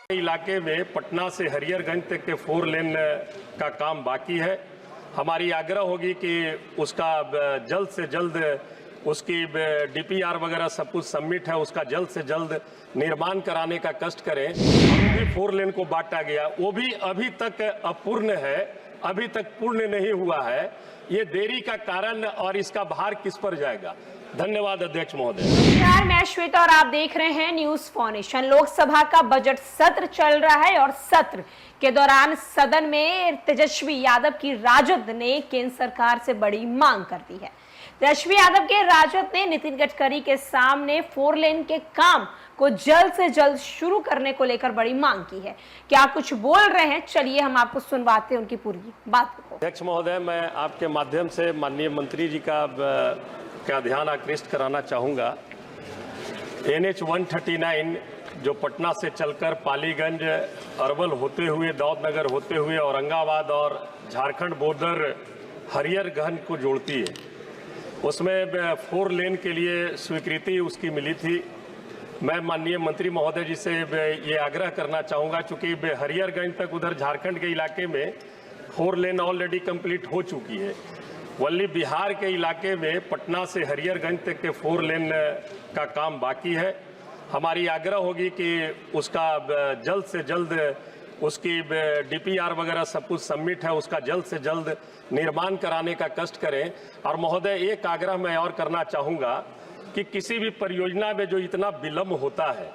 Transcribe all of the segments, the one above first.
इलाके में पटना से हरिहरगंज तक के 4 लेन का काम बाकी है। हमारी आग्रह होगी कि उसका जल्द से जल्द उसकी डीपीआर वगैरह सब कुछ सबमिट है, उसका जल्द से जल्द निर्माण कराने का कष्ट करें। वो भी 4 लेन को बांटा गया, वो भी अभी तक अपूर्ण है, अभी तक पूर्ण नहीं हुआ है। ये देरी का कारण और इसका भार किस पर जाएगा? धन्यवाद अध्यक्ष महोदय। नमस्कार, मैं श्वेता और आप देख रहे हैं न्यूज फाउंडेशन। लोकसभा का बजट सत्र चल रहा है और सत्र के दौरान सदन में तेजस्वी यादव की राजद ने केंद्र सरकार से बड़ी मांग कर दी है। तेजस्वी यादव के राजद ने नितिन गडकरी के सामने 4 लेन के काम को जल्द से जल्द शुरू करने को लेकर बड़ी मांग की है। क्या कुछ बोल रहे हैं, चलिए हम आपको सुनवाते हैं उनकी पूरी बात को। अध्यक्ष महोदय, मैं आपके माध्यम से माननीय मंत्री जी का ध्यान आकृष्ट कराना चाहूँगा। NH 139 जो पटना से चलकर पालीगंज, अरवल होते हुए, दौदनगर होते हुए औरंगाबाद और झारखंड बॉर्डर हरिहरगंज को जोड़ती है, उसमें 4 लेन के लिए स्वीकृति उसकी मिली थी। मैं माननीय मंत्री महोदय जी से ये आग्रह करना चाहूँगा, चूँकि हरिहरगंज तक उधर झारखंड के इलाके में 4 लेन ऑलरेडी कंप्लीट हो चुकी है। वल्ली बिहार के इलाके में पटना से हरिहरगंज तक के 4 लेन का काम बाकी है। हमारी आग्रह होगी कि उसका जल्द से जल्द उसकी डीपीआर वगैरह सब कुछ सबमिट है, उसका जल्द से जल्द निर्माण कराने का कष्ट करें। और महोदय, एक आग्रह मैं और करना चाहूँगा कि किसी भी परियोजना में जो इतना विलम्ब होता है,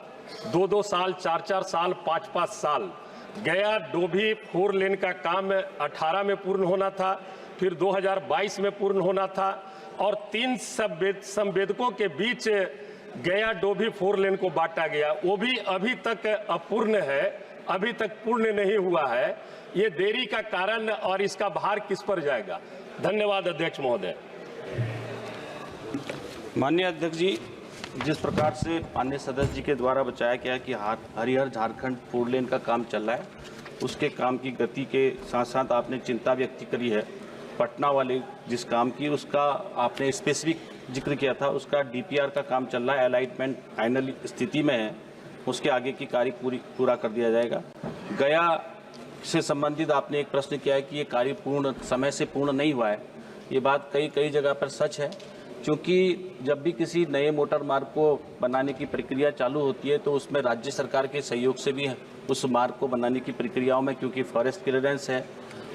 2-2 साल, 4-4 साल, 5-5 साल, गया डोभी 4 लेन का काम 18 में पूर्ण होना था, फिर 2022 में पूर्ण होना था, और 3 संवेदकों के बीच गया डोभी 4 लेन को बांटा गया, वो भी अभी तक अपूर्ण है, अभी तक पूर्ण नहीं हुआ है। ये देरी का कारण और इसका भार किस पर जाएगा? धन्यवाद अध्यक्ष महोदय। माननीय अध्यक्ष जी, जिस प्रकार से माननीय सदस्य जी के द्वारा बताया गया कि हरिहर झारखंड 4 लेन का काम चल रहा है, उसके काम की गति के साथ साथ आपने चिंता व्यक्त करी है पटना वाले जिस काम की, उसका आपने स्पेसिफिक जिक्र किया था, उसका डीपीआर का काम चल रहा है, अलाइनमेंट फाइनल स्थिति में है, उसके आगे की कार्य पूरा कर दिया जाएगा। गया से संबंधित आपने एक प्रश्न किया है कि ये कार्य पूर्ण समय से पूर्ण नहीं हुआ है। ये बात कई जगह पर सच है, क्योंकि जब भी किसी नए मोटर मार्ग को बनाने की प्रक्रिया चालू होती है तो उसमें राज्य सरकार के सहयोग से भी उस मार्ग को बनाने की प्रक्रियाओं में, क्योंकि फॉरेस्ट क्लियरेंस है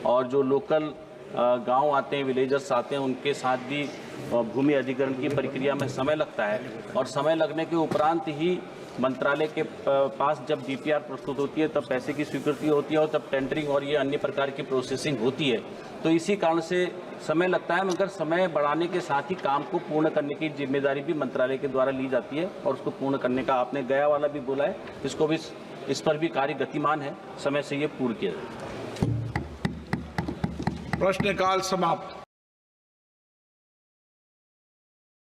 और जो लोकल गांव आते हैं, विलेजर्स आते हैं, उनके साथ भी भूमि अधिग्रहण की प्रक्रिया में समय लगता है, और समय लगने के उपरांत ही मंत्रालय के पास जब डीपीआर प्रस्तुत होती है तब पैसे की स्वीकृति होती है और तब टेंडरिंग और ये अन्य प्रकार की प्रोसेसिंग होती है। तो इसी कारण से समय लगता है, मगर समय बढ़ाने के साथ ही काम को पूर्ण करने की जिम्मेदारी भी मंत्रालय के द्वारा ली जाती है, और उसको पूर्ण करने का आपने गया वाला भी बोला है, इसको भी, इस पर भी कार्य गतिमान है, समय से ये पूर्ण किया जाए। प्रश्नकाल समाप्त।